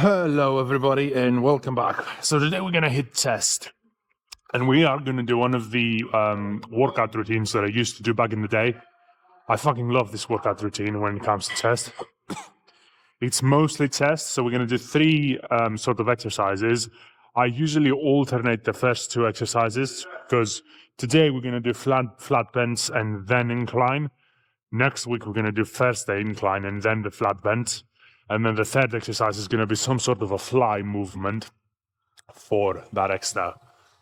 Hello everybody and welcome back. So today we're gonna hit test and we are gonna do one of the workout routines that I used to do back in the day. I fucking love this workout routine when it comes to test. It's mostly test, so we're gonna do three sort of exercises. I usually alternate the first two exercises because today we're gonna do flat bends and then incline. Next week we're gonna do first the incline and then the flat bends. And then the third exercise is going to be some sort of a fly movement for that extra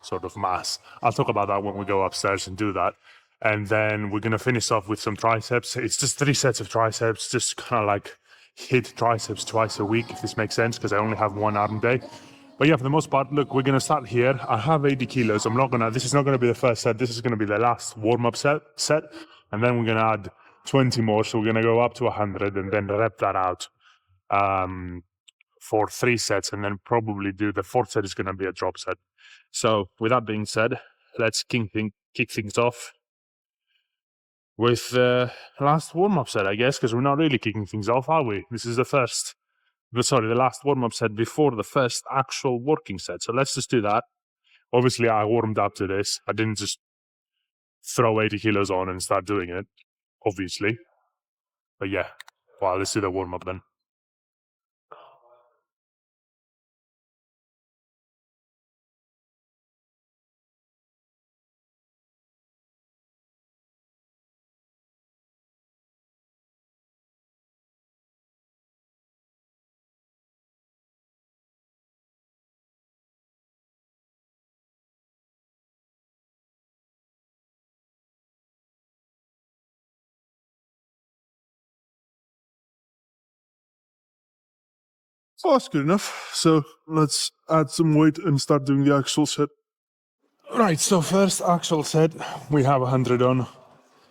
sort of mass. I'll talk about that when we go upstairs and do that. And then we're going to finish off with some triceps. It's just 3 sets of triceps, just kind of like hit triceps twice a week, if this makes sense, because I only have one arm day. But yeah, for the most part, look, we're going to start here. I have 80 kilos. This is not going to be the first set. This is going to be the last warm-up set. And then we're going to add 20 more. So we're going to go up to 100 and then rep that out. For 3 sets, and then probably do the 4th set is going to be a drop set. So with that being said, let's kick things off with the last warm-up set, I guess, because we're not really kicking things off, are we? This is the last warm-up set before the first actual working set. So let's just do that. Obviously, I warmed up to this. I didn't just throw 80 kilos on and start doing it, obviously. But yeah, well, let's do the warm-up then. Oh, that's good enough. So let's add some weight and start doing the actual set. Right, so first actual set, we have 100 on.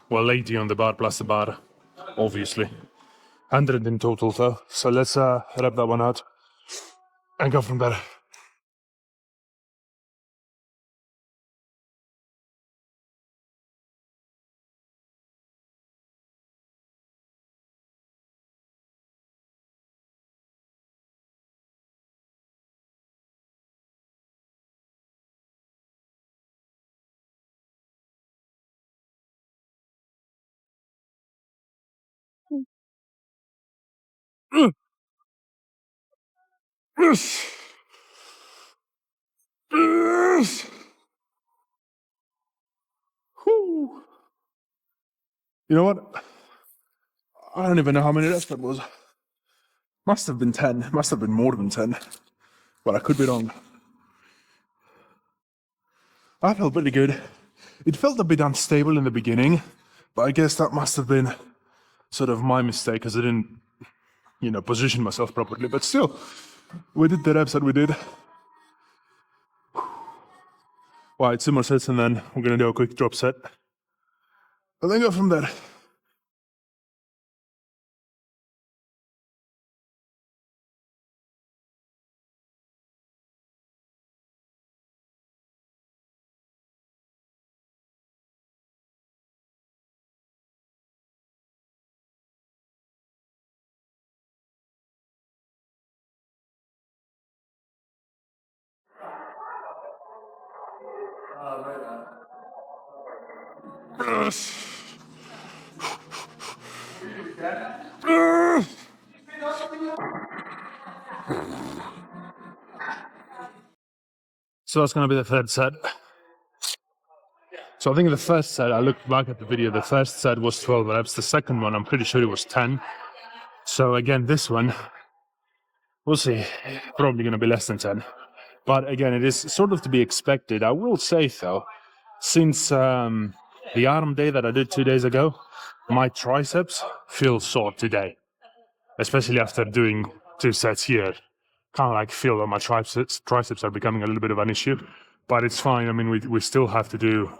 Well, 80 on the bar plus the bar, obviously. 100 in total though. So let's rep that one out and go from there. You know what? I don't even know how many reps that was. Must have been 10. Must have been more than 10. But I could be wrong. I felt pretty good. It felt a bit unstable in the beginning, but I guess that must have been sort of my mistake because I didn't, position myself properly. But still, we did the reps that we did. Right, 2 more sets and then we're going to do a quick drop set. And then go from there. So that's going to be the third set. So I think the first set, I looked back at the video, the first set was 12 reps. The second one, I'm pretty sure it was 10. So again, this one, we'll see, probably going to be less than 10. But again, it is sort of to be expected. I will say though, since the arm day that I did 2 days ago, my triceps feel sore today, especially after doing 2 sets here. Kind of like feel that my triceps are becoming a little bit of an issue, but it's fine. I mean, we still have to do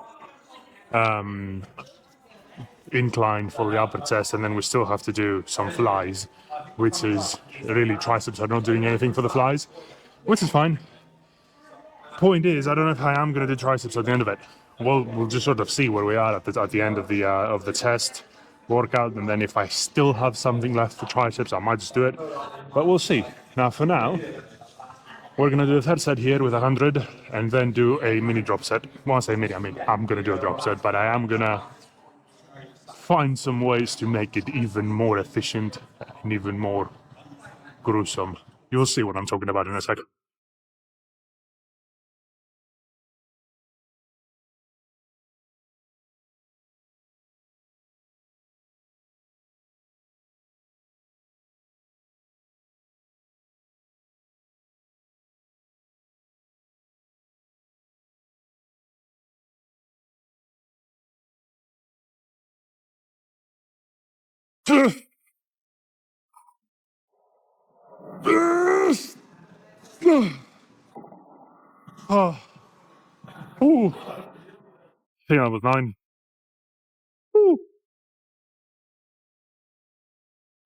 incline for the upper chest, and then we still have to do some flies, which is really triceps are not doing anything for the flies, which is fine. Point is, I don't know if I am going to do triceps at the end of it. We'll just sort of see where we are at the end of the test workout, and then if I still have something left for triceps, I might just do it, but we'll see. Now, for now, we're gonna do a third set here with 100, and then do a mini drop set. When I say mini, I mean I'm gonna do a drop set, but I am gonna find some ways to make it even more efficient and even more gruesome. You'll see what I'm talking about in a second. Oh, ooh. I think that was 9. Ooh.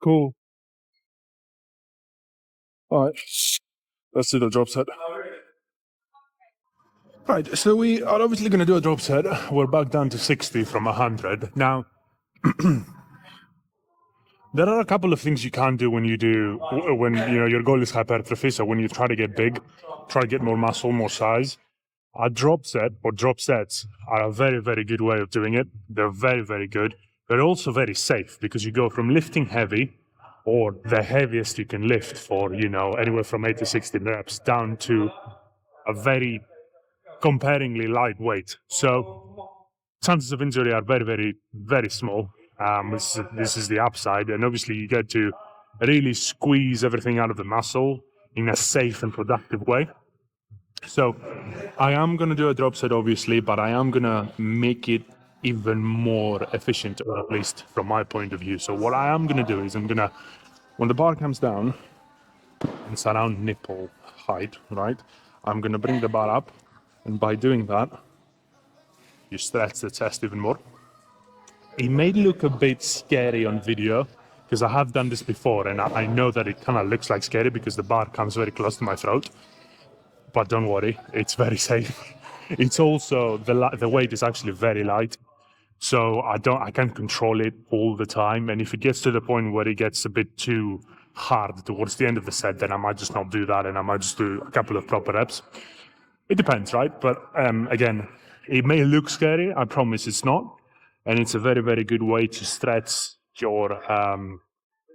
Cool. All right, let's do the drop set. Right, so we are obviously going to do a drop set. We're back down to 60 from 100. Now, there are a couple of things you can do when your goal is hypertrophy. So when you try to get big, try to get more muscle, more size. A drop set or drop sets are a very, very good way of doing it. They're very, very good. They're also very safe because you go from lifting heavy or the heaviest you can lift for, anywhere from 8 to 16 reps down to a very comparingly lightweight. So chances of injury are very, very, very small. This is the upside. And obviously you get to really squeeze everything out of the muscle in a safe and productive way. So I am going to do a drop set, obviously, but I am going to make it even more efficient, or at least from my point of view. So what I am going to do is when the bar comes down, it's around nipple height, right? I'm going to bring the bar up, and by doing that, you stretch the chest even more. It may look a bit scary on video, because I have done this before, and I know that it kind of looks like scary because the bar comes very close to my throat. But don't worry, it's very safe. It's also the weight is actually very light, so I can't control it all the time. And if it gets to the point where it gets a bit too hard towards the end of the set, then I might just not do that, and I might just do a couple of proper reps. It depends, right? But again, it may look scary. I promise it's not, and it's a very, very good way to stretch your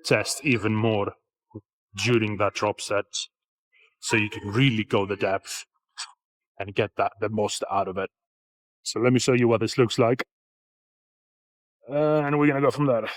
chest even more during that drop set, so you can really go the depth and get the most out of it. So let me show you what this looks like. And we're going to go from there.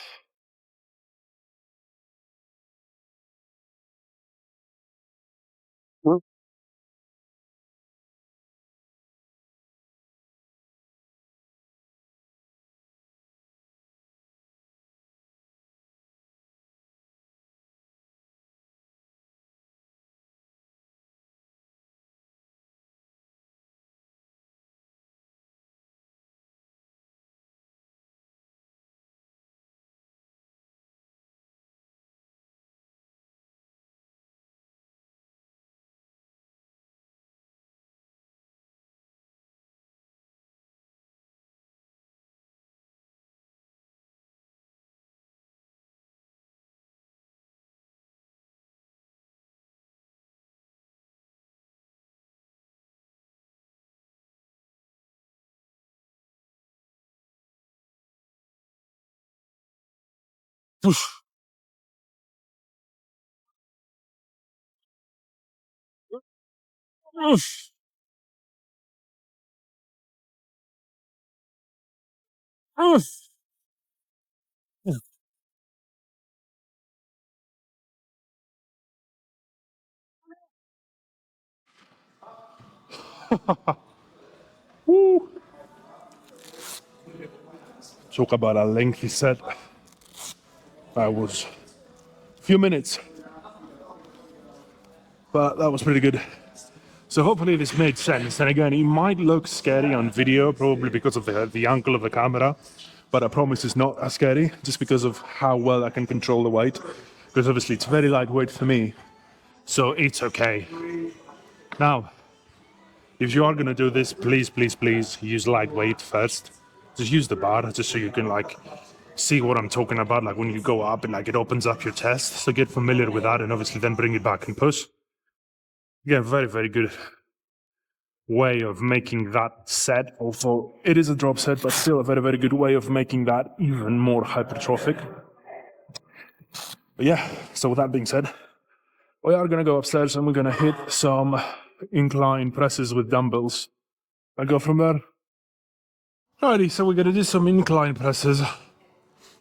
Talk about a lengthy set. That was a few minutes, but that was pretty good. So hopefully this made sense. And again, it might look scary on video, probably because of the angle of the camera, but I promise it's not as scary, just because of how well I can control the weight. Because obviously it's very lightweight for me, so it's okay. Now, if you are gonna do this, please, please, please use lightweight first. Just use the bar, just so you can see what I'm talking about, like when you go up and like it opens up your chest. So get familiar with that and obviously then bring it back and push. Yeah, very, very good way of making that set. Also, it is a drop set, but still a very, very good way of making that even more hypertrophic. But yeah, so with that being said, we are gonna go upstairs and we're gonna hit some incline presses with dumbbells. I go from there. Alrighty, so we're gonna do some incline presses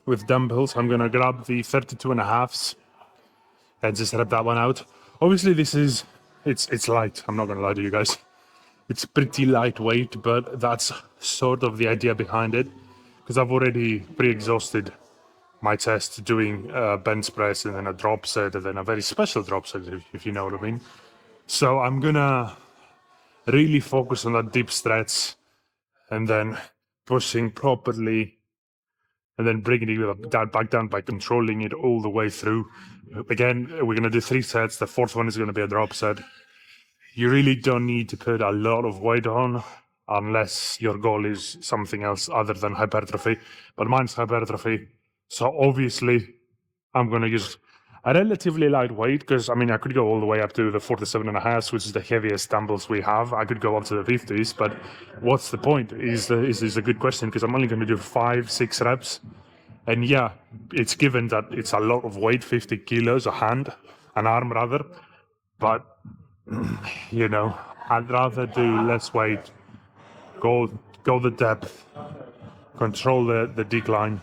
with dumbbells. I'm gonna grab the 32 and a halves and just rep that one out. Obviously this is, it's light, I'm not gonna lie to you guys. It's pretty lightweight, but that's sort of the idea behind it. Because I've already pre-exhausted my chest doing bench press and then a drop set and then a very special drop set, if you know what I mean. So I'm gonna really focus on that deep stretch and then pushing properly and then bringing it back down by controlling it all the way through. Again, we're going to do 3 sets. The 4th one is going to be a drop set. You really don't need to put a lot of weight on unless your goal is something else other than hypertrophy. But mine's hypertrophy. So obviously, I'm going to use a relatively light weight because, I mean, I could go all the way up to the 47 and a half, which is the heaviest dumbbells we have. I could go up to the 50s, but what's the point is a good question because I'm only going to do 5, 6 reps. And yeah, it's given that it's a lot of weight, 50 kilos, an arm rather. But, you know, I'd rather do less weight, go the depth, control the decline,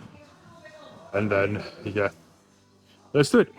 and then, yeah, let's do it.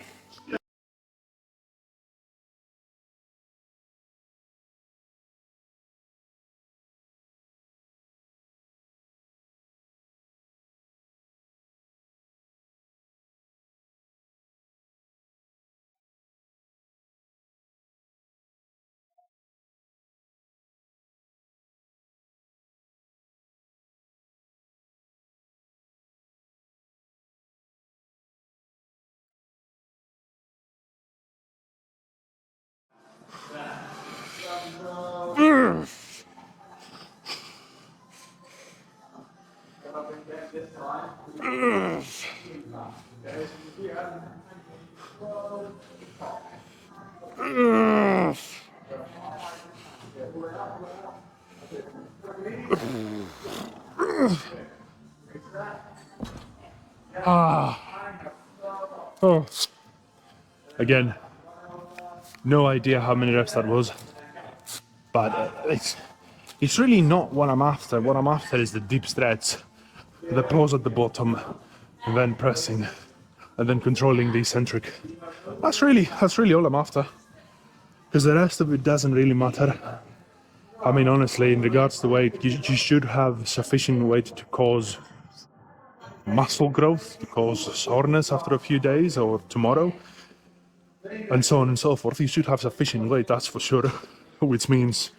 Oh. Again, no idea how many reps that was, but it's really not what I'm after. What I'm after is the deep stretch, the pause at the bottom, and then pressing, and then controlling the eccentric. That's really all I'm after. Because the rest of it doesn't really matter. I mean, honestly, in regards to weight, you should have sufficient weight to cause muscle growth, to cause soreness after a few days or tomorrow, and so on and so forth. You should have sufficient weight, that's for sure, which means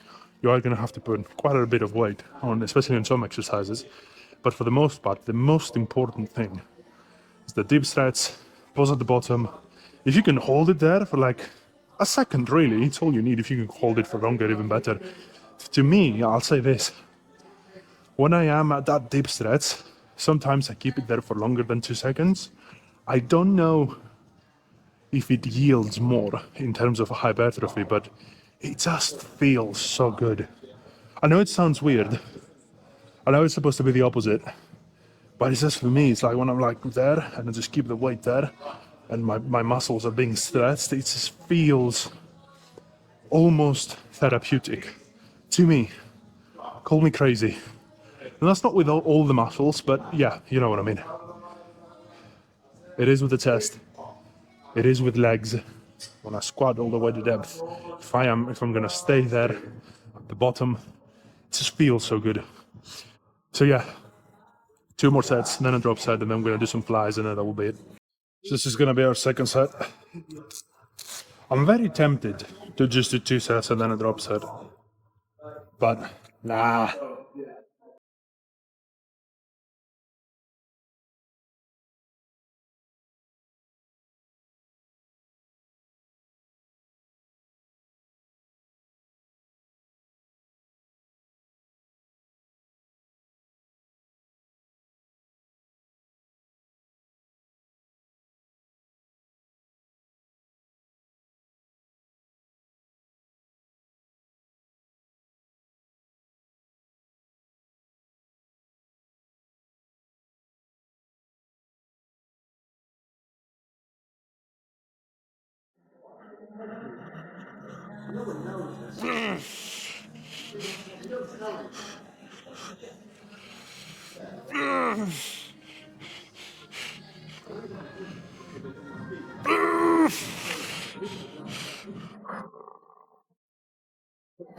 you are going to have to put quite a bit of weight on, especially on some exercises. But for the most part, the most important thing is the deep stretch, pause at the bottom. If you can hold it there for like a second, really, it's all you need. If you can hold it for longer, even better. To me, I'll say this. When I am at that deep stretch, sometimes I keep it there for longer than 2 seconds. I don't know if it yields more in terms of hypertrophy, but it just feels so good. I know it sounds weird. I know it's supposed to be the opposite, but it's just for me, it's like when I'm like there and I just keep the weight there and my muscles are being stretched, it just feels almost therapeutic to me. Call me crazy. And that's not with all the muscles, but yeah, you know what I mean. It is with the chest. It is with legs. When I squat all the way to depth, if I'm gonna stay there at the bottom, it just feels so good. So yeah, 2 more sets, then a drop set, and then I'm gonna do some flies, and then that will be it. So this is gonna be our second set. I'm very tempted to just do 2 sets and then a drop set, but nah.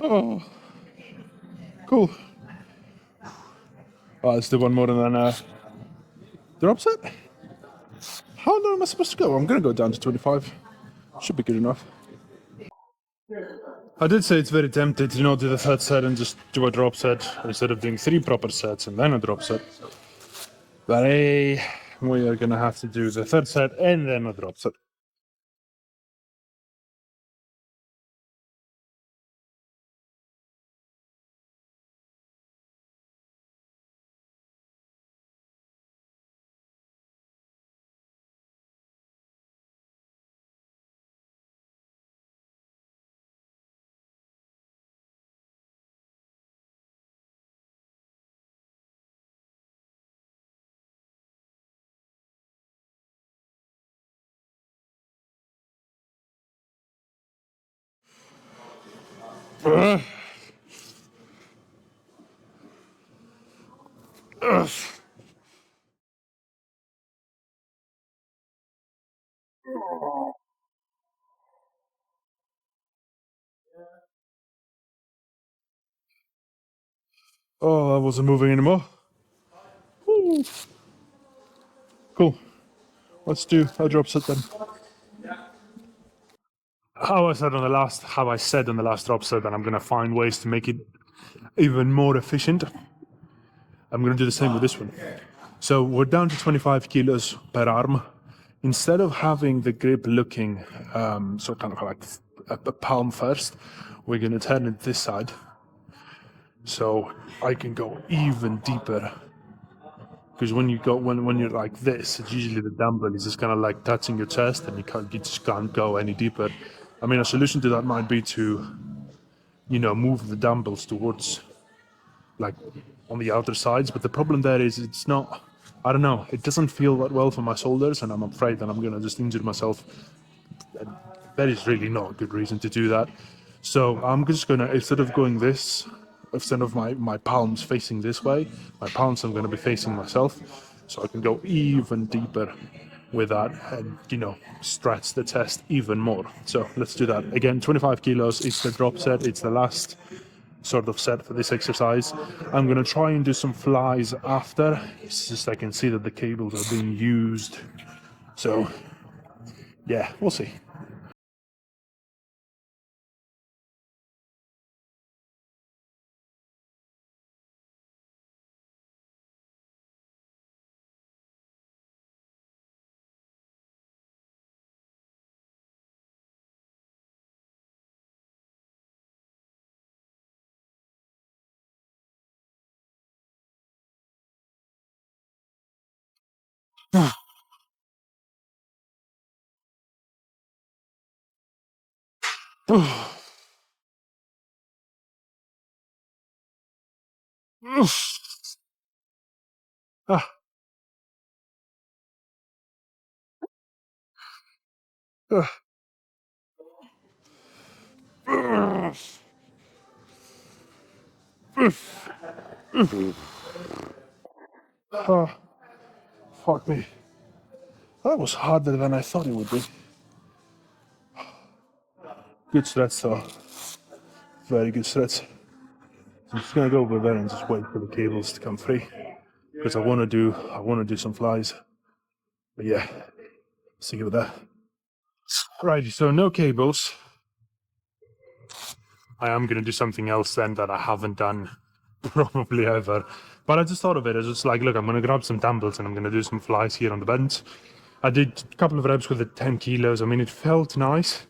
Oh, cool. Oh, let's do one more and then drop set. How long am I supposed to go? I'm going to go down to 25. Should be good enough. I did say it's very tempting to not do the third set and just do a drop set instead of doing 3 proper sets and then a drop set. But hey, we are going to have to do the third set and then a drop set. Oh, that wasn't moving anymore. Woo. Cool. Let's do a drop set then. How I said on the last drop set that I'm gonna find ways to make it even more efficient. I'm gonna do the same with this one. So we're down to 25 kilos per arm. Instead of having the grip looking so kind of like a palm first, we're gonna turn it this side. So I can go even deeper. Because when you're like this, it's usually the dumbbell is just kind of like touching your chest, and you just can't go any deeper. I mean, a solution to that might be to, move the dumbbells towards, like, on the outer sides. But the problem there is it's not. I don't know. It doesn't feel that well for my shoulders, and I'm afraid that I'm gonna just injure myself. And that is really not a good reason to do that. So I'm just gonna, instead of my palms facing this way, my palms I'm gonna be facing myself, so I can go even deeper with that and stretch the chest even more. So let's do that again. 25 kilos. It's the drop set. It's the last sort of set for this exercise. I'm gonna try and do some flies after. It's just I can see that the cables are being used. So yeah, we'll see. Ah, ah, ah, fuck me. That was harder than I thought it would be. Good stretch though. Very good stretch. I'm just gonna go over there and just wait for the cables to come free. Because I wanna do some flies. But yeah, see you with that. Right, so no cables. I am gonna do something else then that I haven't done probably ever. But I just thought of it as just like, look, I'm gonna grab some dumbbells and I'm gonna do some flies here on the bench. I did a couple of reps with the 10 kilos. I mean, it felt nice.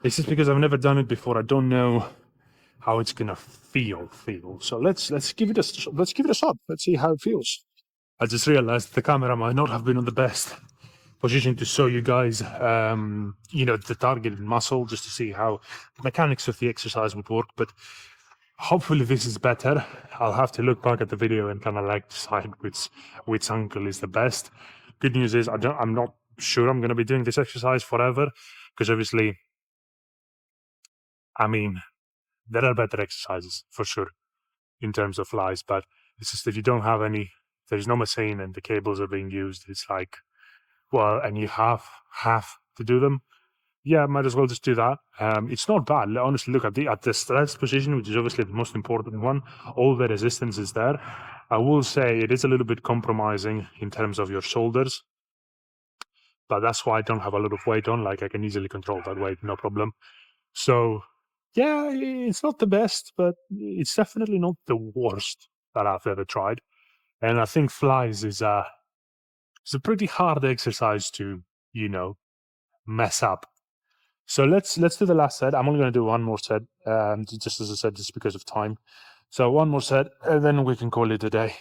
It's just because I've never done it before. I don't know how it's gonna feel. So let's give it a shot. Let's see how it feels. I just realized the camera might not have been on the best position to show you guys, the targeted muscle, just to see how the mechanics of the exercise would work. But hopefully this is better. I'll have to look back at the video and kind of like decide which angle is the best. Good news is I'm not sure I'm going to be doing this exercise forever, because obviously I mean, there are better exercises for sure in terms of flies, but it's just that you don't have any, there's no machine and the cables are being used. It's like, well, and you have to do them. Yeah, might as well just do that. It's not bad. Honestly, look at the stretch position, which is obviously the most important one. All the resistance is there. I will say it is a little bit compromising in terms of your shoulders, but that's why I don't have a lot of weight on. Like I can easily control that weight, no problem. So yeah, it's not the best, but it's definitely not the worst that I've ever tried. And I think flies is it's a pretty hard exercise to, you know, mess up. So let's do the last set. I'm only going to do one more set, just as I said, just because of time. So one more set, and then we can call it a day.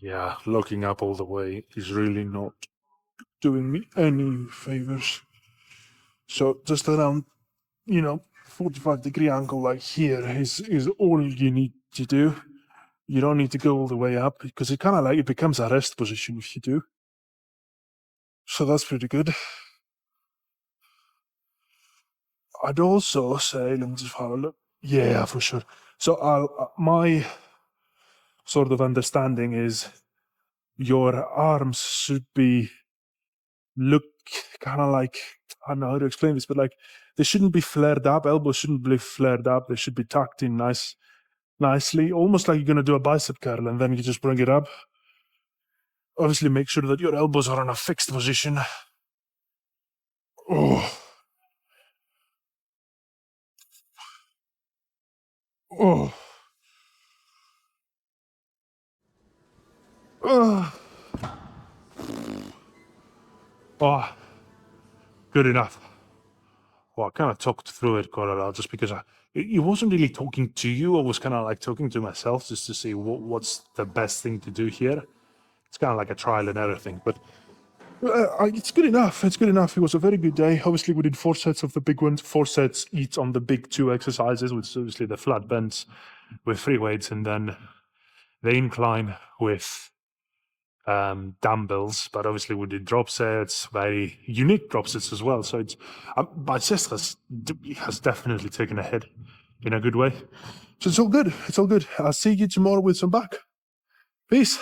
Yeah, locking up all the way is really not doing me any favors. So just around, 45-degree angle like here is all you need to do. You don't need to go all the way up because it kind of like it becomes a rest position if you do. So that's pretty good. I'd also say, let me just have a look. Yeah, for sure. So my sort of understanding is your arms should be look kind of like, I don't know how to explain this, but like they shouldn't be flared up. Elbows shouldn't be flared up. They should be tucked in nicely, almost like you're gonna do a bicep curl, and then you just bring it up. Obviously, make sure that your elbows are in a fixed position. Oh, oh, oh, oh. Good enough. Well, I kind of talked through it quite a lot just because it wasn't really talking to you. I was kind of like talking to myself just to see what's the best thing to do here. It's kind of like a trial and error thing, but it's good enough. It's good enough. It was a very good day. Obviously, we did 4 sets of the big ones, 4 sets each on the big 2 exercises, which is obviously the flat bends with free weights and then the incline with dumbbells. But obviously, we did drop sets, very unique drop sets as well. So it's my chest has definitely taken a hit in a good way. So it's all good. It's all good. I'll see you tomorrow with some back. Peace.